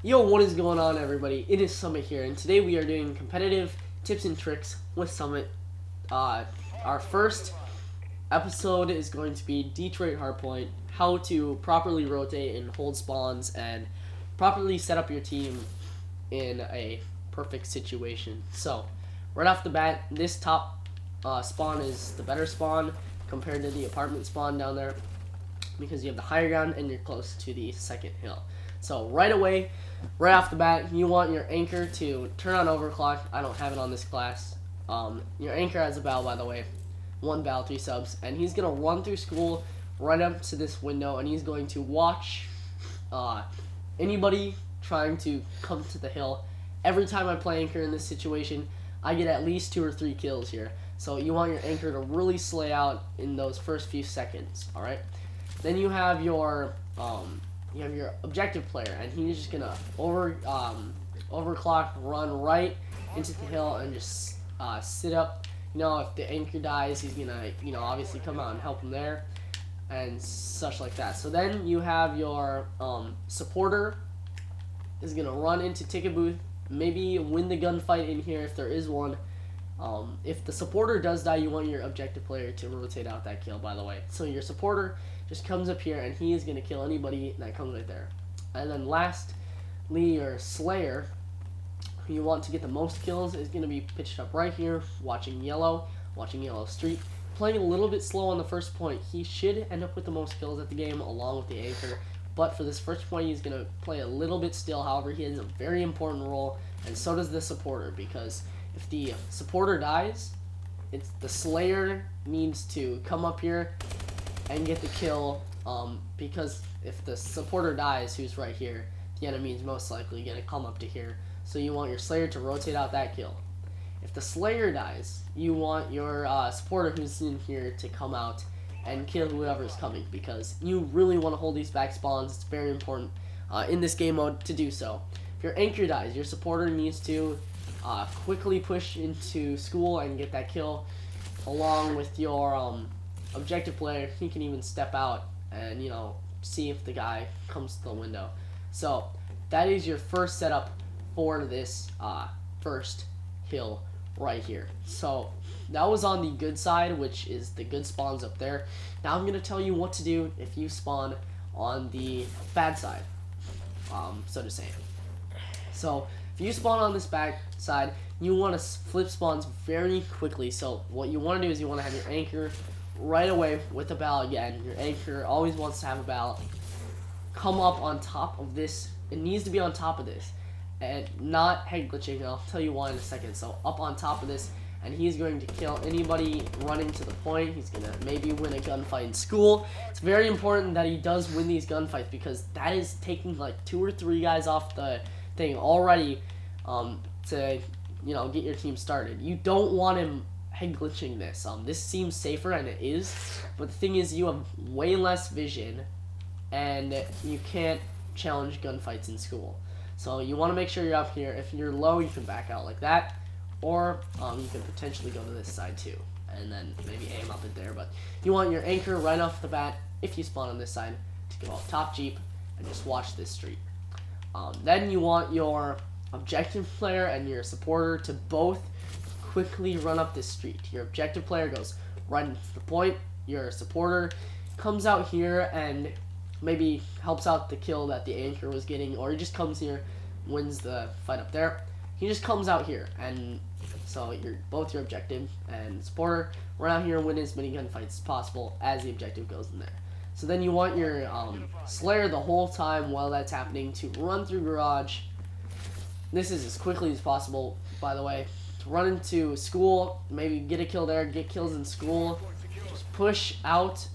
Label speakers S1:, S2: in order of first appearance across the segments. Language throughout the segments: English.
S1: Yo, what is going on, everybody? It is Summit here, and today we are doing competitive tips and tricks with Summit. Our first episode is going to be Detroit Hardpoint, how to properly rotate and hold spawns and properly set up your team in a perfect situation. So, right off the bat, this top spawn is the better spawn compared to the apartment spawn down there because you have the higher ground and you're close to the second hill. So right away, right off the bat, you want your anchor to turn on overclock. I don't have it on this class. Your anchor has a bell, by the way. 1 bell, 3 subs. And he's going to run through school right up to this window, and he's going to watch anybody trying to come to the hill. Every time I play anchor in this situation, I get at least 2 or 3 kills here. So you want your anchor to really slay out in those first few seconds, alright? Then you have your objective player, and he's just gonna overclock, run right into the hill, and just sit up. You know, if the anchor dies, he's gonna obviously come out and help him there, and such like that. So then you have your supporter is gonna run into ticket booth, maybe win the gunfight in here if there is one. If the supporter does die, you want your objective player to rotate out that kill, by the way. So your supporter just comes up here, and he is going to kill anybody that comes right there. And then lastly, your slayer, who you want to get the most kills, is going to be pitched up right here, watching yellow street. Playing a little bit slow on the first point. He should end up with the most kills at the game, along with the anchor. But for this first point, he's going to play a little bit still. However, he has a very important role, and so does the supporter, because if the supporter dies, it's the slayer needs to come up here and get the kill, because if the supporter dies, who's right here, the enemy is most likely going to come up to here. So you want your slayer to rotate out that kill. If the slayer dies, you want your supporter who's in here to come out and kill whoever is coming, because you really want to hold these back spawns. It's very important in this game mode to do so. If your anchor dies, your supporter needs to quickly push into school and get that kill, along with your objective player. He can even step out and see if the guy comes to the window. So that is your first setup for this first hill right here. So that was on the good side, which is the good spawns up there. Now I'm going to tell you what to do if you spawn on the bad side, so to say. So if you spawn on this back side, you want to flip spawns very quickly. So what you want to do is you want to have your anchor right away with a bell again. Your anchor always wants to have a bell. Come up on top of this. It needs to be on top of this, and not head glitching. I'll tell you why in a second. So up on top of this, and he's going to kill anybody running to the point. He's gonna maybe win a gunfight in school. It's very important that he does win these gunfights, because that is taking like 2 or 3 guys off the thing already, to get your team started. You don't want him head glitching this. This seems safer, and it is, but the thing is, you have way less vision, and you can't challenge gunfights in school. So you want to make sure you're up here. If you're low, you can back out like that, or you can potentially go to this side too, and then maybe aim up it there. But you want your anchor right off the bat, if you spawn on this side, to go up top jeep and just watch this street. Then you want your objective player and your supporter to both quickly run up this street. Your objective player goes right into the point. Your supporter comes out here and maybe helps out the kill that the anchor was getting, or he just comes here, wins the fight up there. He just comes out here, and so both your objective and supporter run out here and win as many gunfights as possible as the objective goes in there. So then you want your slayer the whole time while that's happening to run through garage. This is as quickly as possible, by the way. To run into school, maybe get a kill there, get kills in school. Just push out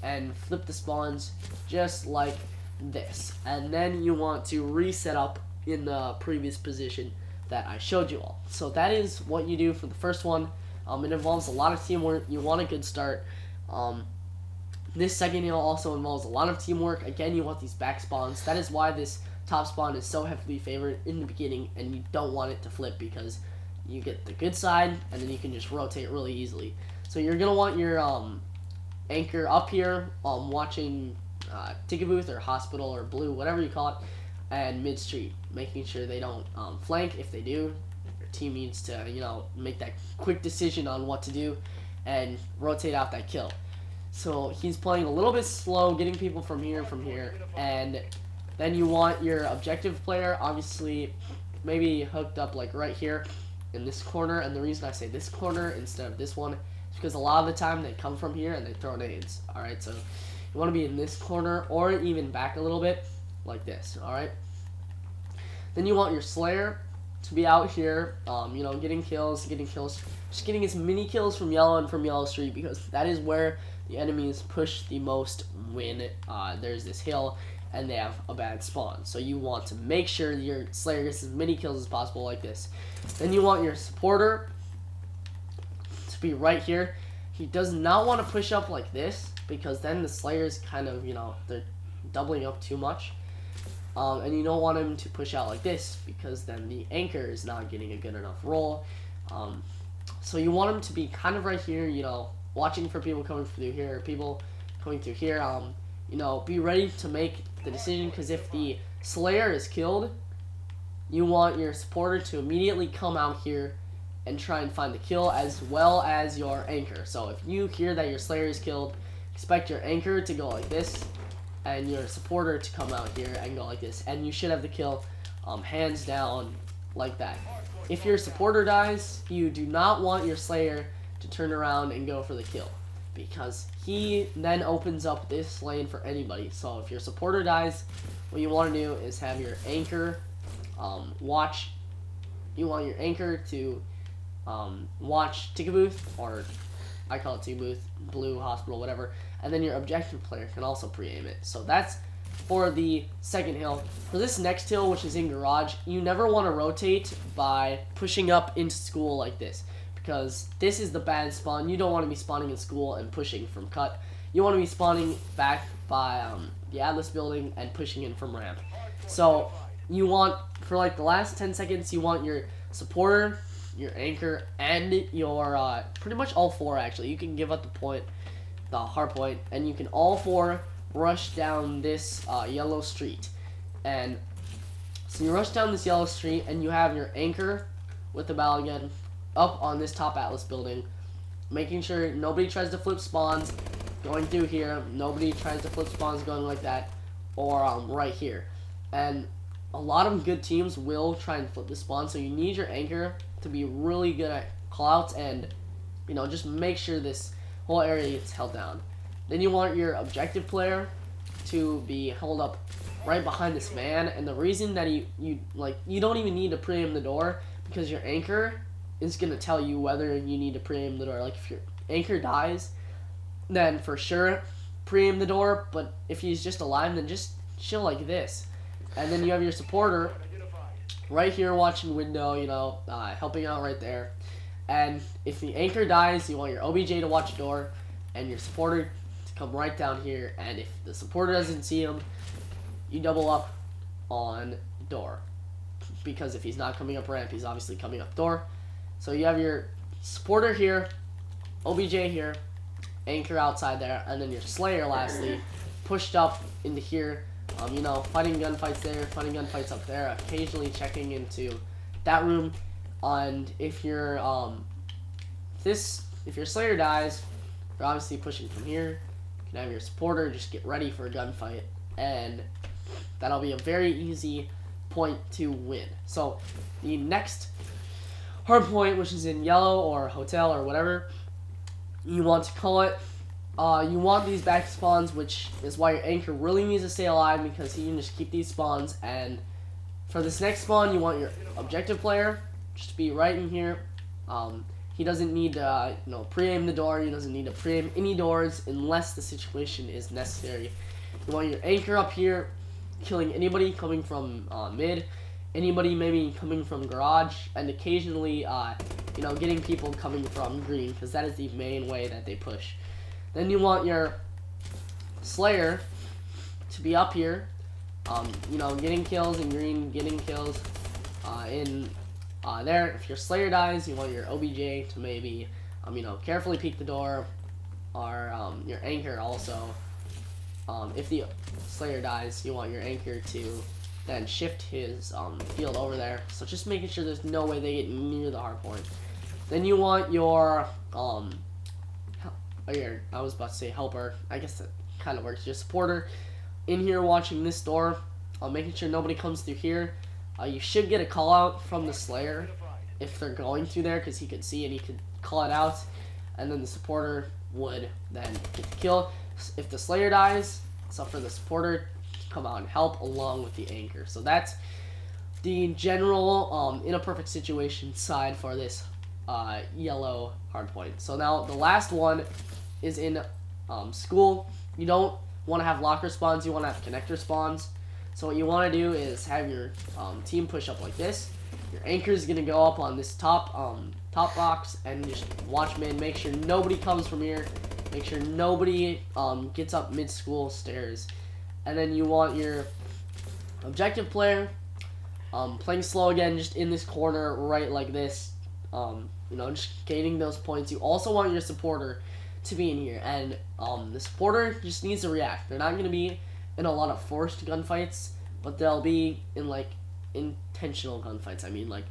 S1: and flip the spawns just like this. And then you want to reset up in the previous position that I showed you all. So that is what you do for the first one. It involves a lot of teamwork. You want a good start. This second hill also involves a lot of teamwork. Again, you want these back spawns. That is why this top spawn is so heavily favored in the beginning, and you don't want it to flip, because you get the good side, and then you can just rotate really easily. So you're going to want your anchor up here, watching ticket booth or hospital or blue, whatever you call it. and mid street, making sure they don't flank. If they do, your team needs to, you know, make that quick decision on what to do and rotate out that kill. So he's playing a little bit slow, getting people from here, and then you want your objective player, obviously, maybe hooked up like right here in this corner. And the reason I say this corner instead of this one is because a lot of the time they come from here and they throw nades. Alright, so you want to be in this corner or even back a little bit like this. Alright, then you want your Slayer to be out here, you know, getting kills, just getting as many kills from yellow and from yellow street, because that is where the enemies push the most when there's this hill and they have a bad spawn. So you want to make sure your Slayer gets as many kills as possible like this. Then you want your supporter to be right here. He does not want to push up like this, because then the Slayer's kind of, you know, they're doubling up too much. And you don't want him to push out like this, because then the anchor is not getting a good enough roll. So you want him to be kind of right here, you know, watching for people coming through here, people coming through here. You know, be ready to make the decision, because if the Slayer is killed, you want your supporter to immediately come out here and try and find the kill, as well as your anchor. So if you hear that your Slayer is killed, expect your anchor to go like this, and your supporter to come out here and go like this, and you should have the kill hands down like that. If your supporter dies, you do not want your Slayer to turn around and go for the kill, because he then opens up this lane for anybody. So if your supporter dies, what you want to do is have your anchor watch. You want your anchor to watch ticket booth, or I call it ticket booth, blue, hospital, whatever, and then your objective player can also pre-aim it. So that's for the second hill. For this next hill, which is in garage, you never want to rotate by pushing up into school like this, because this is the bad spawn. You don't want to be spawning in school and pushing from cut. You want to be spawning back by the Atlas building and pushing in from ramp. So you want, for like the last 10 seconds, you want your supporter, your anchor, and your pretty much all four actually. You can give up the hardpoint, and you can all four rush down this yellow street. And so you rush down this yellow street, and you have your anchor with the battle gun up on this top Atlas building, making sure nobody tries to flip spawns going through here, nobody tries to flip spawns going like that, or right here. And a lot of good teams will try and flip the spawn, so you need your anchor to be really good at callouts and, you know, just make sure this whole area gets held down. Then you want your objective player to be held up right behind this man, and the reason that you don't even need to pre-aim the door, because your anchor is gonna tell you whether you need to pre-aim the door. Like if your anchor dies, then for sure pre-aim the door, but if he's just alive, then just chill like this. And then you have your supporter right here watching window, you know, helping out right there. And if the anchor dies, you want your OBJ to watch door, and your supporter to come right down here. And if the supporter doesn't see him, you double up on door, because if he's not coming up ramp, he's obviously coming up door. So you have your supporter here, OBJ here, anchor outside there, and then your Slayer lastly pushed up into here. You know, fighting gunfights there, fighting gunfights up there, occasionally checking into that room. And if your Slayer dies, you're obviously pushing from here. You can have your supporter just get ready for a gunfight, and that'll be a very easy point to win. So the next hardpoint, which is in yellow or hotel or whatever you want to call it, you want these back spawns, which is why your anchor really needs to stay alive, because he can just keep these spawns. And for this next spawn, you want your objective player just to be right in here. He doesn't need to pre-aim the door. He doesn't need to pre-aim any doors unless the situation is necessary. You want your anchor up here, killing anybody coming from mid, anybody maybe coming from garage, and occasionally getting people coming from green, because that is the main way that they push. Then you want your Slayer to be up here, getting kills in green, getting kills in there. If your Slayer dies, you want your OBJ to maybe, carefully peek the door, or your anchor also. If the Slayer dies, you want your anchor to then shift his field over there. So just making sure there's no way they get near the hard point. Then you want your I was about to say helper. I guess that kind of works. Your supporter in here watching this door, making sure nobody comes through here. You should get a call out from the Slayer if they're going through there, because he could see and he could call it out, and then the supporter would then get the kill. If the Slayer dies, it's up for the supporter to come out and help along with the anchor. So that's the general in a perfect situation side for this yellow hardpoint. So now the last one is in school. You don't want to have locker spawns, you want to have connector spawns. So what you want to do is have your team push up like this. Your anchor is going to go up on this top box, and just watchmen, make sure nobody comes from here. Make sure nobody gets up mid-school stairs. And then you want your objective player playing slow again, just in this corner right like this. You know, just gaining those points. You also want your supporter to be in here, and the supporter just needs to react. They're not going to be in a lot of forced gunfights, but they'll be in like intentional gunfights. I mean, like,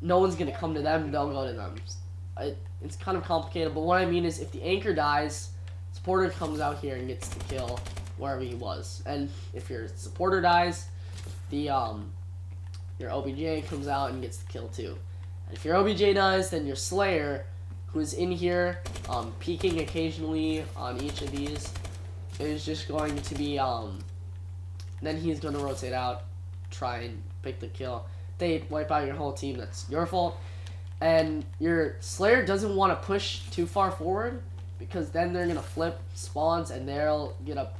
S1: no one's going to come to them, they'll go to them. It's kind of complicated, but what I mean is if the anchor dies, supporter comes out here and gets the kill wherever he was. And if your supporter dies, the your OBJ comes out and gets the kill too. And if your OBJ dies, then your Slayer, who's in here peeking occasionally on each of these, is just going to be then he's going to rotate out, try and pick the kill. They wipe out your whole team, that's your fault. And your Slayer doesn't want to push too far forward, because then they're going to flip spawns and they'll get up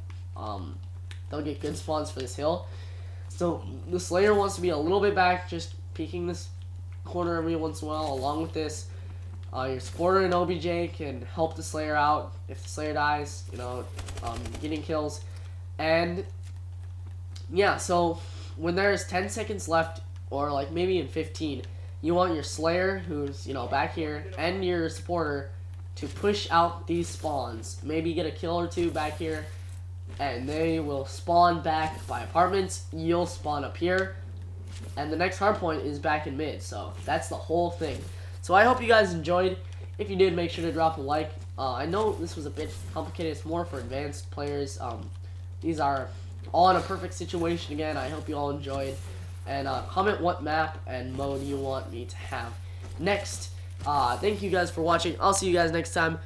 S1: they'll get good spawns for this hill. So the Slayer wants to be a little bit back, just peeking this corner every once in a while. Along with this, your supporter and OBJ can help the Slayer out if the Slayer dies, you know, getting kills. And yeah, so when there's 10 seconds left, or like maybe in 15, you want your Slayer, who's, you know, back here, and your supporter to push out these spawns. Maybe get a kill or two back here, and they will spawn back by apartments. You'll spawn up here, and the next hardpoint is back in mid. So that's the whole thing. So I hope you guys enjoyed. If you did, make sure to drop a like. I know this was a bit complicated. It's more for advanced players. These are all in a perfect situation again. I hope you all enjoyed. And comment what map and mode you want me to have next. Thank you guys for watching. I'll see you guys next time.